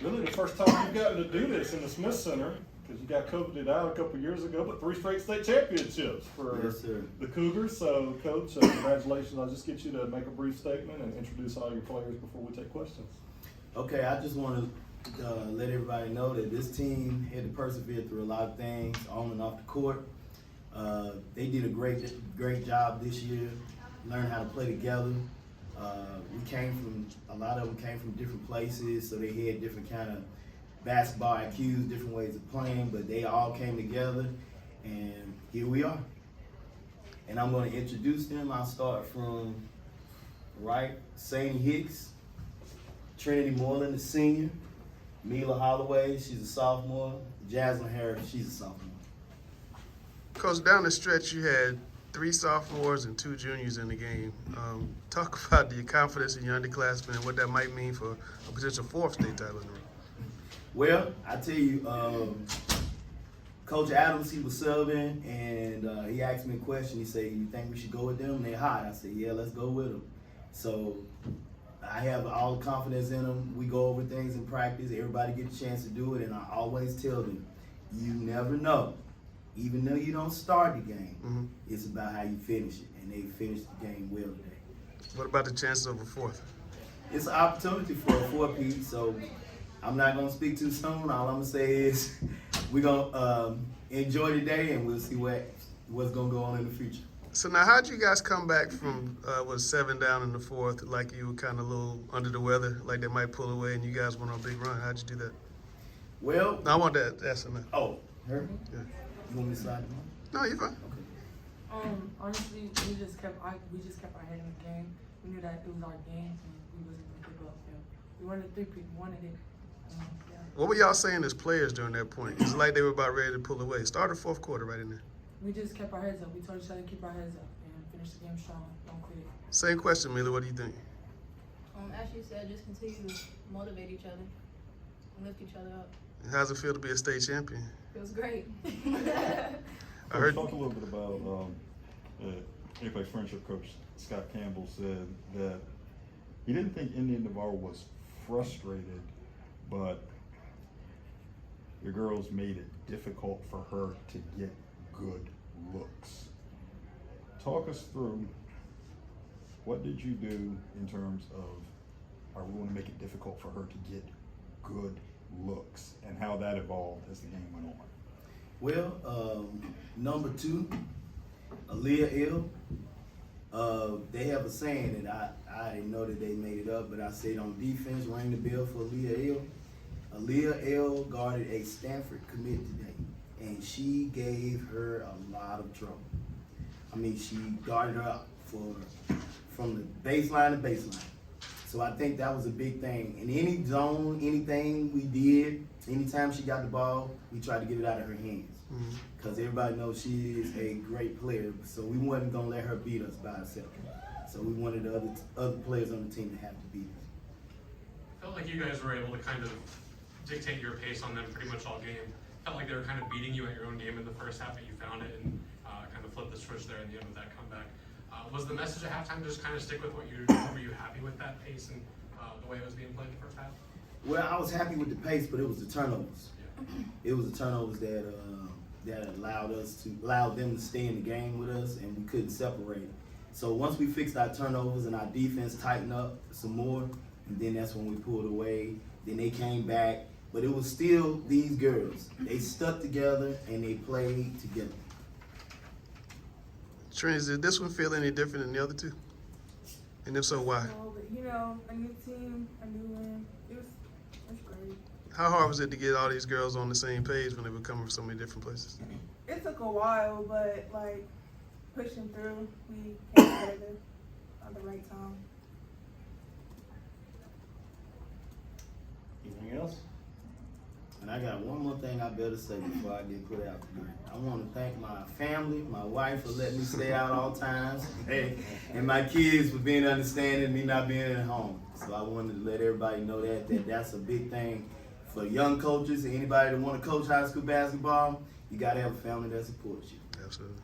Really, the first time you've gotten to do this in the Smith Center, because you got coveted out a couple years ago, but 3 straight state championships for Yes, sir. the Cougars. So, Coach, congratulations. I'll just get you to make a brief statement and introduce all your players before we take questions. Okay, I just want to let everybody know that this team had to persevere through a lot of things on and off the court. They did a great job this year, learned how to play together. A lot of them came from different places, so they had different kind of basketball IQs, different ways of playing, but they all came together, and here we are. And I'm going to introduce them. I'll start from right, Sadie Hicks, Trinity Moreland, the senior, Mila Holloway, she's a sophomore, Jasmine Harris, she's a sophomore. Coach, down the stretch, you had 3 sophomores and 2 juniors in the game. Talk about your confidence in your underclassmen and what that might mean for a potential 4th state title in the ring. Well, I tell you, Coach Adams, he was subbing, and he asked me a question. He said, "You think we should go with them? They're hot." I said, "Yeah, let's go with them." So I have all the confidence in them. We go over things in practice. Everybody gets a chance to do it, and I always tell them, you never know. Even though you don't start the game, it's about how you finish it, and they finished the game well today. What about the chances of a 4th? It's an opportunity for a 4-peat, so I'm not going to speak too soon. All I'm going to say is we're going to enjoy the day, and we'll see what's going to go on in the future. So now, how'd you guys come back from 7 down in the 4th, like you were kind of a little under the weather, like they might pull away, and you guys went on a big run? How'd you do that? Well, No, I want that estimate. oh, her? Yeah. You want me to slide them No, you're fine. Okay. Honestly, we just kept our head in the game. We knew that it was our game, and we wasn't gonna give up. And we wanted 3 people, wanted it. Yeah. What were y'all saying as players during that point? It's like they were about ready to pull away. Start the 4th quarter right in there. We just kept our heads up. We told each other to keep our heads up and finish the game strong. Don't quit. Same question, Mila. What do you think? As you said, just continue to motivate each other and lift each other up. And how's it feel to be a state champion? Feels great. I heard. Talk a little bit about Apex Friendship Coach Scott Campbell said that he didn't think Indian Navarro was frustrated, but your girls made it difficult for her to get good looks. Talk us through, what did you do in terms of, are we going to make it difficult for her to get good looks, and how that evolved as the game went on? Well, number 2, Aaliyah L. They have a saying that I didn't know that they made it up, but I said on defense, ring the bell for Aaliyah L. Aaliyah L. guarded a Stanford commit today, and she gave her a lot of trouble. I mean, she guarded her up from the baseline to baseline. So I think that was a big thing. In any zone, anything we did, anytime she got the ball, we tried to get it out of her hands. Because everybody knows she is a great player. So we wasn't going to let her beat us by herself. So we wanted the other players on the team to have to beat us. Felt like you guys were able to kind of dictate your pace on them pretty much all game. Felt like they were kind of beating you at your own game in the first half, but you found it and kind of flipped the switch there at the end of that comeback. Was the message at halftime just kind of stick with what you were you happy with that pace and the way it was being played in the first half? Well, I was happy with the pace, but it was the turnovers. Yeah. It was the turnovers that allowed them to stay in the game with us, and we couldn't separate. So once we fixed our turnovers and our defense tightened up some more, and then that's when we pulled away. Then they came back, but it was still these girls. They stuck together and they played together. Trins, did this one feel any different than the other 2? And if so, why? No, but a new team, a new win. It's great. How hard was it to get all these girls on the same page when they were coming from so many different places? It took a while, but like pushing through, we came together at the right time. Anything else? And I got one more thing I better say before I get put out today. I want to thank my family, my wife for letting me stay out all times, and my kids for being understanding, me not being at home. So I wanted to let everybody know that that's a big thing for young coaches, anybody that want to coach high school basketball. You got to have a family that supports you. Absolutely.